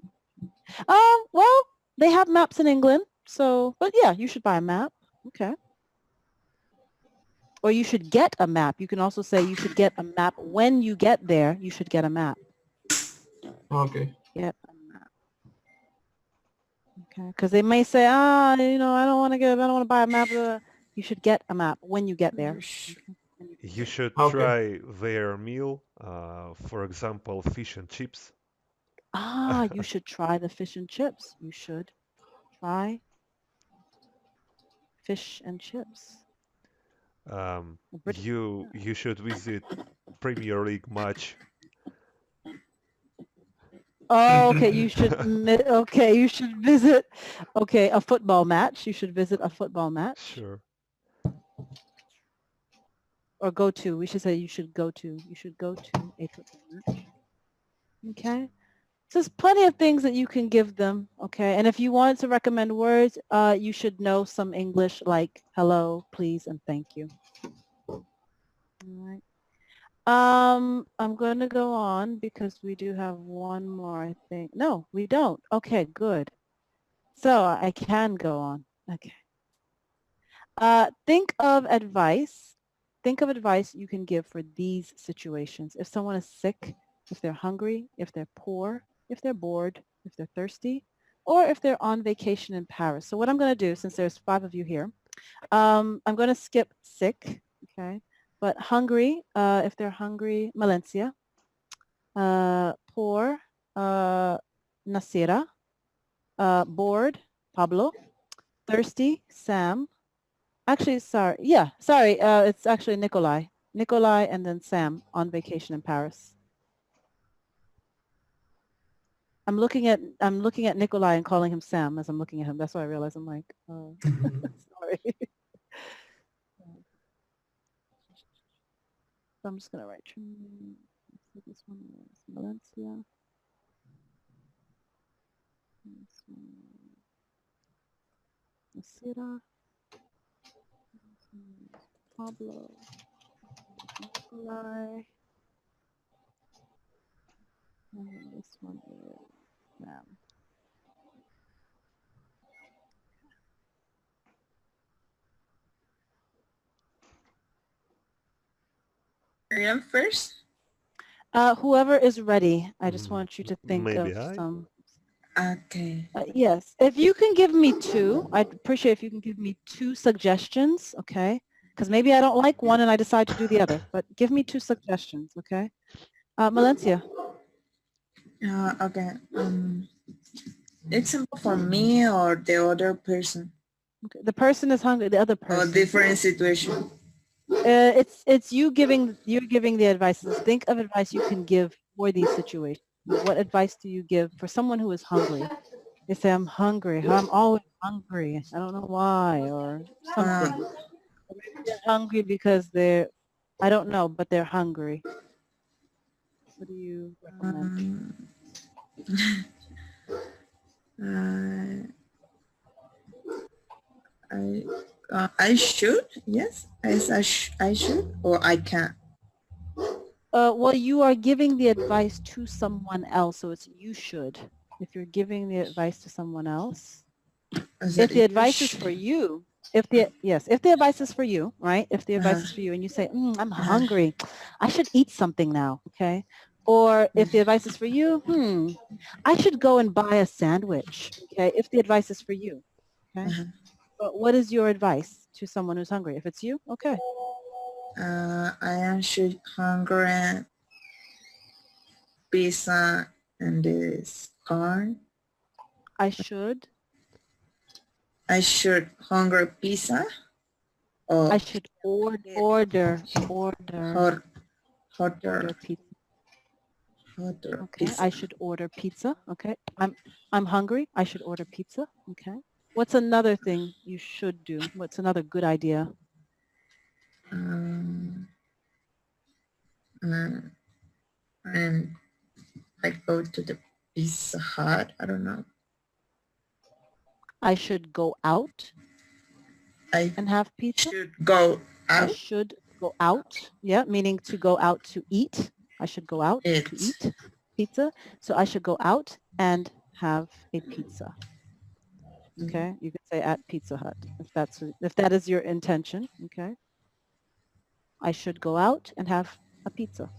[SPEAKER 1] Well, they have maps in England, so, but yeah, you should buy a map. Okay. Or you should get a map. You can also say you should get a map when you get there. You should get a map.
[SPEAKER 5] Okay.
[SPEAKER 1] Get a map. Okay, because they may say, I don't want to buy a map. You should get a map when you get there.
[SPEAKER 2] You should
[SPEAKER 5] Okay.
[SPEAKER 2] try their meal, for example, fish and chips.
[SPEAKER 1] You should try the fish and chips. You should try fish and chips.
[SPEAKER 2] You should visit Premier League match.
[SPEAKER 1] Oh, okay. You should visit a football match. You should visit a football match.
[SPEAKER 2] Sure.
[SPEAKER 1] Or go to. We should say you should go to a football match. Okay. So there's plenty of things that you can give them. Okay. And if you wanted to recommend words, you should know some English like hello, please, and thank you. All right. I'm going to go on because we do have one more, I think. No, we don't. Okay, good. So I can go on. Okay. Think of advice you can give for these situations. If someone is sick, if they're hungry, if they're poor, if they're bored, if they're thirsty, or if they're on vacation in Paris. So what I'm going to do, since there's 5 of you here, I'm going to skip sick, okay? But hungry, if they're hungry, Valencia. Poor, Nasira. Bored, Pablo. Thirsty, Sam. Actually, sorry. Yeah, sorry. It's actually Nikolai. Nikolai and then Sam on vacation in Paris. I'm looking at Nikolai and calling him Sam as I'm looking at him. That's why I realize I'm like, sorry. So I'm just gonna write. This one is Valencia. This one is Nasira. This one is Pablo. Nikolai. And this one is ma'am.
[SPEAKER 6] I am first.
[SPEAKER 1] Whoever is ready, I just want you to think
[SPEAKER 2] Maybe
[SPEAKER 1] of
[SPEAKER 2] I?
[SPEAKER 1] some.
[SPEAKER 6] Okay.
[SPEAKER 1] Yes, if you can give me two, I'd appreciate if you can give me two suggestions, okay? Because maybe I don't like one and I decide to do the other, but give me two suggestions, okay? Valencia.
[SPEAKER 6] Okay. Example for me or the other person
[SPEAKER 1] Okay. The person is hungry, the other
[SPEAKER 6] or
[SPEAKER 1] person.
[SPEAKER 6] different situation.
[SPEAKER 1] It's you're giving the advice. Think of advice you can give for these situations. What advice do you give for someone who is hungry? They say, I'm hungry. I'm always hungry. I don't know why or something. Or maybe they're hungry because I don't know, but they're hungry. What do you recommend?
[SPEAKER 6] I should, yes, I should, or I can.
[SPEAKER 1] Well, you are giving the advice to someone else, so it's you should. If you're giving the advice to someone else, if the advice is for you, if the advice is for you, right? If the advice is for you and you say, I'm hungry, I should eat something now, okay? Or if the advice is for you, I should go and buy a sandwich, okay? If the advice is for you, okay? But what is your advice to someone who's hungry? If it's you, okay.
[SPEAKER 6] I am should hungry pizza and this corn.
[SPEAKER 1] I should
[SPEAKER 6] hunger pizza. Or
[SPEAKER 1] I should order pizza. Okay, I should order pizza. Okay, I'm hungry. I should order pizza. Okay. What's another thing you should do? What's another good idea?
[SPEAKER 6] And I go to the Pizza Hut. I don't know.
[SPEAKER 1] I should go out and have pizza.
[SPEAKER 6] Should go out.
[SPEAKER 1] I should go out. Yeah, meaning to go out to eat. I should go out to eat pizza. So I should go out and have a pizza. Okay, you can say at Pizza Hut if that is your intention. Okay, I should go out and have a pizza.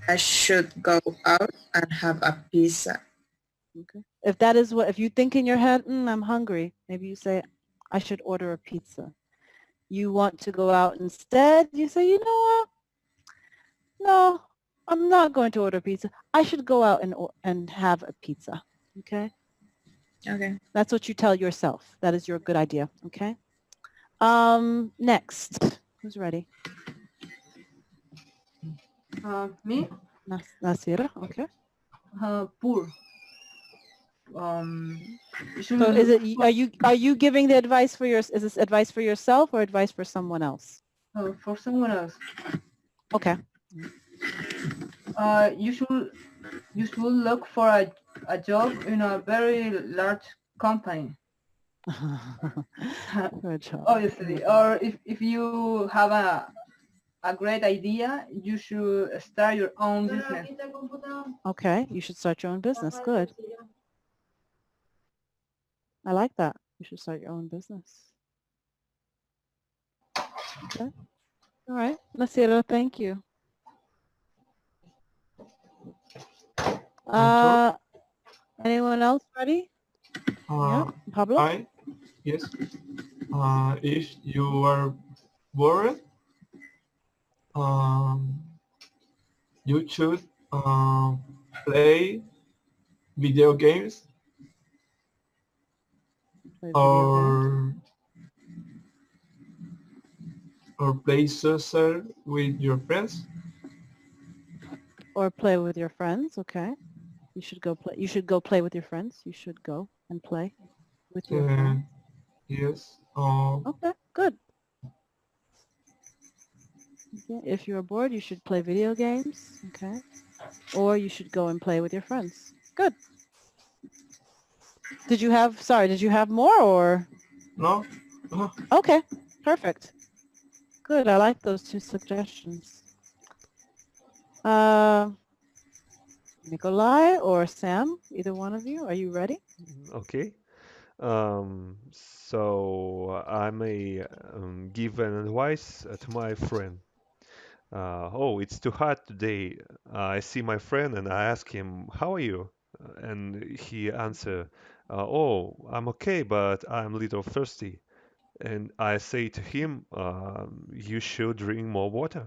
[SPEAKER 6] I should go out and have a pizza.
[SPEAKER 1] Okay, if you think in your head, I'm hungry, maybe you say, I should order a pizza. You want to go out instead, you say, you know what? No, I'm not going to order pizza. I should go out and have a pizza. Okay.
[SPEAKER 6] Okay.
[SPEAKER 1] That's what you tell yourself. That is your good idea. Okay. Next, who's ready?
[SPEAKER 3] Me?
[SPEAKER 1] Nasira. Okay.
[SPEAKER 3] Poor.
[SPEAKER 1] So is it? Are you giving the advice for is this advice for yourself or advice for someone else?
[SPEAKER 3] For someone else.
[SPEAKER 1] Okay.
[SPEAKER 3] You should look for a job in a very large company.
[SPEAKER 1] Good job.
[SPEAKER 3] Obviously, or if you have a great idea, you should start your own business.
[SPEAKER 1] Okay, you should start your own business. Good. I like that. You should start your own business. Okay. All right. Nasira, thank you. Anyone else ready? Yeah. Pablo?
[SPEAKER 5] Yes. If you are bored, you should play video games or play soccer with your friends.
[SPEAKER 1] Or play with your friends. Okay. You should go play. You should go play with your friends. You should go and play with your friends.
[SPEAKER 5] Yes.
[SPEAKER 1] Okay. Good. Okay. If you're bored, you should play video games. Okay. Or you should go and play with your friends. Good. Did you have more or?
[SPEAKER 5] No.
[SPEAKER 1] Okay. Perfect. Good. I like those two suggestions. Nikolai or Sam, either one of you, are you ready?
[SPEAKER 2] Okay. So I may give an advice to my friend. Oh, it's too hot today. I see my friend and I ask him, "How are you?" And he answer, "Oh, I'm okay, but I'm a little thirsty." And I say to him, "You should drink more water."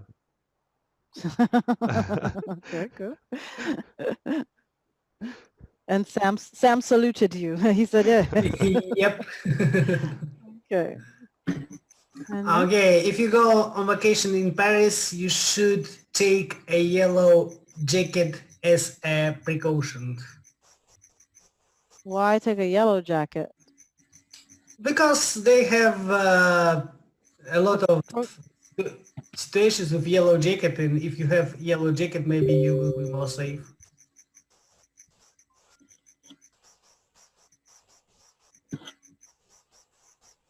[SPEAKER 1] Okay, good. And Sam saluted you. He said, yeah.
[SPEAKER 4] Yep.
[SPEAKER 1] Okay. And Nick?
[SPEAKER 4] Okay, if you go on vacation in Paris, you should take a yellow jacket as a precaution.
[SPEAKER 1] Why take a yellow jacket?
[SPEAKER 4] Because they have a lot of situations with yellow jacket, and if you have yellow jacket, maybe you will be more safe.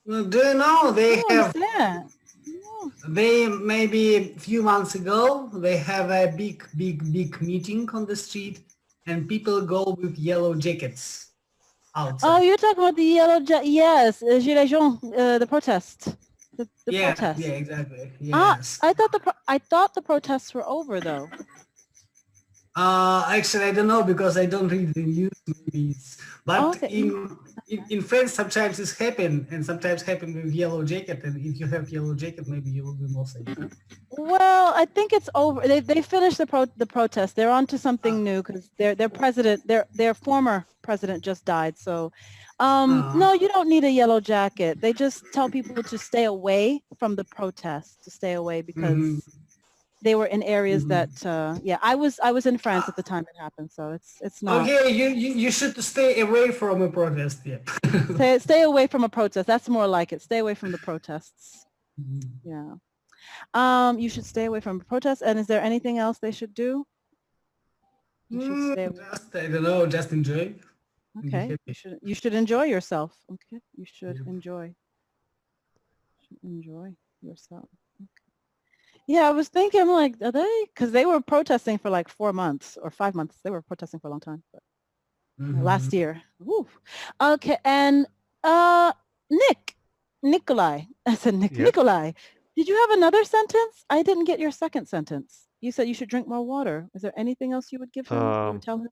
[SPEAKER 4] Well, do you know
[SPEAKER 1] I
[SPEAKER 4] they
[SPEAKER 1] don't
[SPEAKER 4] have,
[SPEAKER 1] understand. No.
[SPEAKER 4] they maybe a few months ago, they have a big meeting on the street, and people go with yellow jackets
[SPEAKER 1] Oh,
[SPEAKER 4] outside.
[SPEAKER 1] you're talking about the yellow jacket. Yes, Gilets jaunes, the protest. The
[SPEAKER 4] Yeah,
[SPEAKER 1] protest.
[SPEAKER 4] yeah, exactly.
[SPEAKER 1] Ah,
[SPEAKER 4] Yes.
[SPEAKER 1] I thought the protests were over though.
[SPEAKER 4] Actually, I don't know because I don't read the news. Maybe it's, but
[SPEAKER 1] Okay.
[SPEAKER 4] in France sometimes it's happen, and sometimes happen with yellow jacket. And if you have yellow jacket, maybe you will be more safe.
[SPEAKER 1] Well, I think it's over. They finished the protest. They're on to something new because their president, their former president just died. So, no, you don't need a yellow jacket. They just tell people to stay away from the protest, to stay away because
[SPEAKER 4] Mhm.
[SPEAKER 1] they were in areas
[SPEAKER 4] Mhm.
[SPEAKER 1] that, yeah, I was in France at the time it happened. So it's not.
[SPEAKER 4] Okay, you should stay away from a protest. Yeah.
[SPEAKER 1] Stay away from a protest. That's more like it. Stay away from the protests.
[SPEAKER 4] Mhm.
[SPEAKER 1] Yeah. You should stay away from protests. And is there anything else they should do? You should stay away.
[SPEAKER 4] Just I don't know, just enjoy. And be
[SPEAKER 1] Okay.
[SPEAKER 4] happy.
[SPEAKER 1] You should enjoy yourself. Okay. You should
[SPEAKER 4] Yeah.
[SPEAKER 1] enjoy yourself. Okay. Yeah, I was thinking, I'm like, are they? Because they were protesting for like 4 months or 5 months. They were protesting for a long time. But last
[SPEAKER 4] Mhm.
[SPEAKER 1] year. Woo. Okay. And Nikolai. I said
[SPEAKER 2] Yes.
[SPEAKER 1] Nikolai. Did you have another sentence? I didn't get your second sentence. You said you should drink more water. Is there anything else you would give him? You would tell him?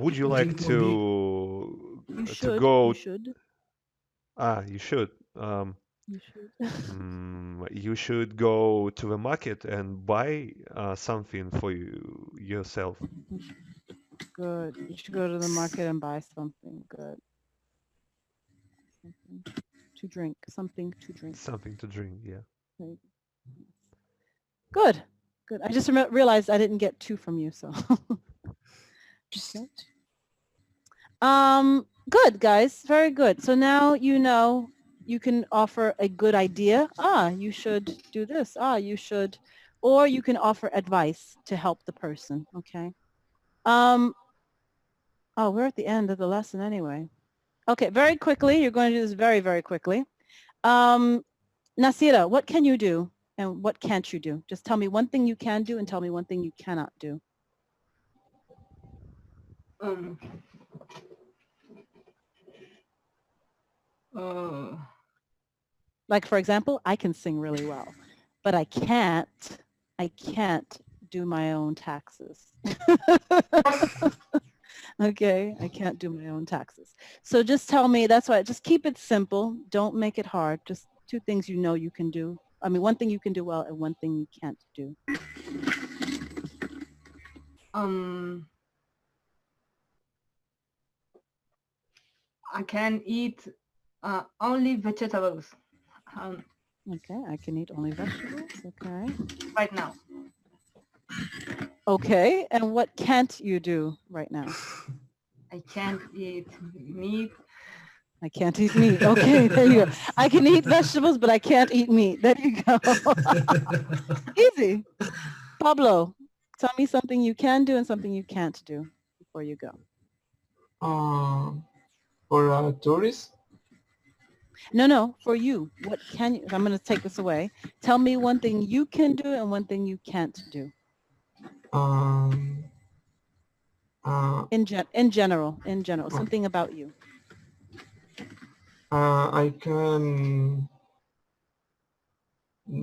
[SPEAKER 2] Would you like
[SPEAKER 4] Drink more beer.
[SPEAKER 1] You
[SPEAKER 2] to
[SPEAKER 1] should.
[SPEAKER 2] go?
[SPEAKER 1] You should.
[SPEAKER 2] You should.
[SPEAKER 1] You should.
[SPEAKER 2] You should go to the market and buy something for yourself.
[SPEAKER 1] Good. You should go to the market and buy something. Good. Something to drink. Something to drink.
[SPEAKER 2] Something to drink, yeah.
[SPEAKER 1] Right. Good. Good. I just realized I didn't get 2 from you, so. Okay. Good, guys. Very good. So now you know you can offer a good idea. You should do this. You should, or you can offer advice to help the person. Okay. We're at the end of the lesson anyway. Okay, very quickly. You're going to do this very, very quickly. Nasira, what can you do and what can't you do? Just tell me one thing you can do and tell me one thing you cannot do. Like, for example, I can sing really well, but I can't do my own taxes. Okay, I can't do my own taxes. So just tell me, that's why, just keep it simple. Don't make it hard. Just 2 things you know you can do. I mean, one thing you can do well and one thing you can't do.
[SPEAKER 3] I can eat only vegetables
[SPEAKER 1] Okay, I can eat only vegetables. Okay.
[SPEAKER 3] right now.
[SPEAKER 1] Okay, and what can't you do right now?
[SPEAKER 3] I can't eat meat.
[SPEAKER 1] I can't eat meat. Okay, there you go. I can eat vegetables, but I can't eat meat. There you go. Easy. Pablo, tell me something you can do and something you can't do before you go.
[SPEAKER 5] For a tourist,
[SPEAKER 1] No, for you. What can you, I'm going to take this away. Tell me one thing you can do and one thing you can't do.
[SPEAKER 5] Um,
[SPEAKER 1] In general, something about you.
[SPEAKER 5] I can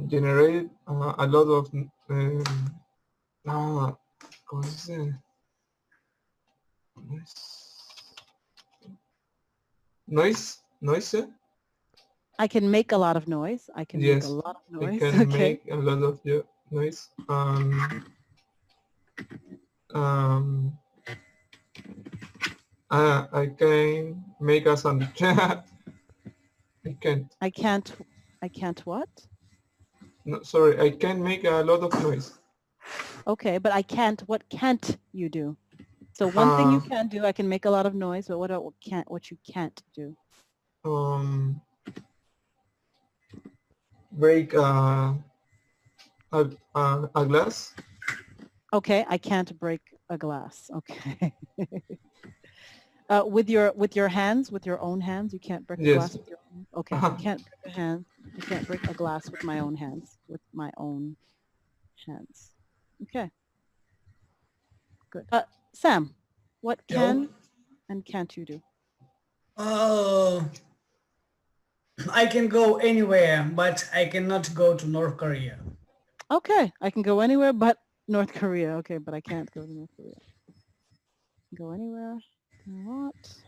[SPEAKER 5] generate a lot of ¿cómo se dice? Noise?
[SPEAKER 1] I can make a lot of noise. I can make a
[SPEAKER 5] Yes,
[SPEAKER 1] lot of
[SPEAKER 5] I
[SPEAKER 1] noise.
[SPEAKER 5] can
[SPEAKER 1] Okay.
[SPEAKER 5] make a lot of noise. I can make a sandwich. I can't.
[SPEAKER 1] I can't what?
[SPEAKER 5] No, sorry, I can make a lot of noise.
[SPEAKER 1] Okay, but what can't you do? So one thing you can do, I can make a lot of noise, but what about what you can't do?
[SPEAKER 5] Break a glass.
[SPEAKER 1] Okay, I can't break a glass. Okay. With your hands, with your own hands, you can't break a
[SPEAKER 5] Yes.
[SPEAKER 1] glass with your own. Okay, I can't break a hand. I can't break a glass with my own hands. With my own hands. Okay. Good. Sam, what can and can't you do?
[SPEAKER 4] I can go anywhere, but I cannot go to North Korea.
[SPEAKER 1] Okay, I can go anywhere but North Korea. Okay, but I can't go to North Korea. Go anywhere I want.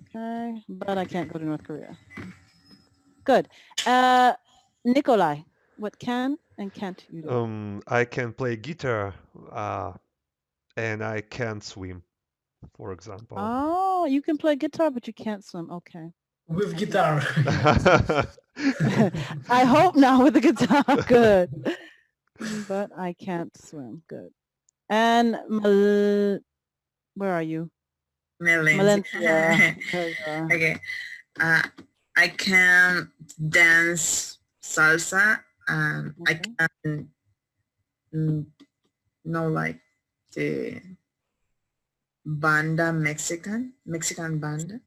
[SPEAKER 1] Okay, but I can't go to North Korea. Good. Nikolai, what can and can't you do?
[SPEAKER 2] I can play guitar, and I can't swim, for example.
[SPEAKER 1] Oh, you can play guitar, but you can't swim. Okay.
[SPEAKER 4] With guitar.
[SPEAKER 1] I hope not with the guitar. Good. But I can't swim. Good. And where are you? Valencia. There you are.
[SPEAKER 6] Okay. I can dance salsa. I can know like the banda Mexican banda.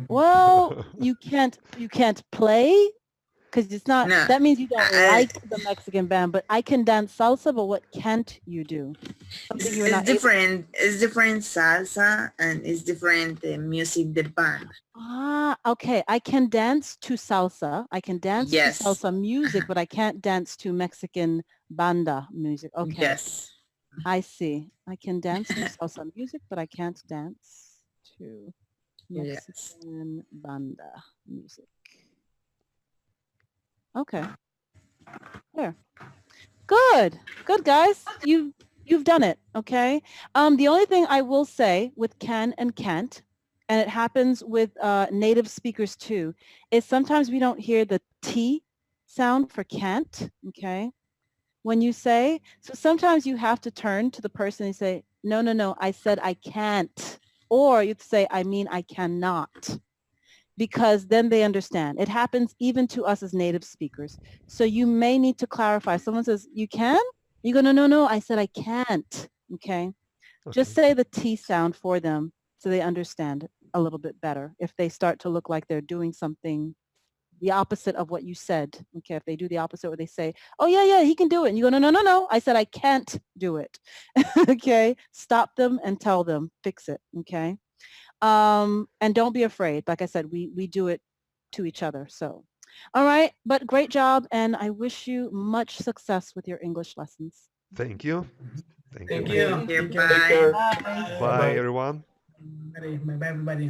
[SPEAKER 1] Well, you can't play because it's not.
[SPEAKER 6] No,
[SPEAKER 1] that means you don't like the Mexican band. But I can dance salsa. But what can't you do? Something you're not
[SPEAKER 6] different. It's different salsa and it's different music. The band.
[SPEAKER 1] Okay. I can dance to salsa. I can dance to salsa music, but I can't dance to Mexican banda music. Okay.
[SPEAKER 6] Yes.
[SPEAKER 1] I see. I can dance to salsa music, but I can't dance to Mexican banda music. Okay. There. Good. Good, guys. You've done it. Okay. The only thing I will say with can and can't, and it happens with native speakers too, is sometimes we don't hear the T sound for can't. Okay. When you say, so sometimes you have to turn to the person and say, no, I said I can't. Or you have to say, I mean, I cannot. Because then they understand. It happens even to us as native speakers. So you may need to clarify. Someone says, you can? You go, no, I said I can't. Okay. Just say the T sound for them so they understand a little bit better. If they start to look like they're doing something the opposite of what you said. Okay, if they do the opposite, where they say, oh yeah, he can do it. And you go, no, I said I can't do it. Okay, stop them and tell them, fix it. Okay, and don't be afraid. Like I said, we do it to each other. So, all right, but great job. And I wish you much success with your English lessons.
[SPEAKER 2] Thank you.
[SPEAKER 4] Thank you.
[SPEAKER 6] Bye.
[SPEAKER 2] Bye, everyone.
[SPEAKER 4] Bye, everybody.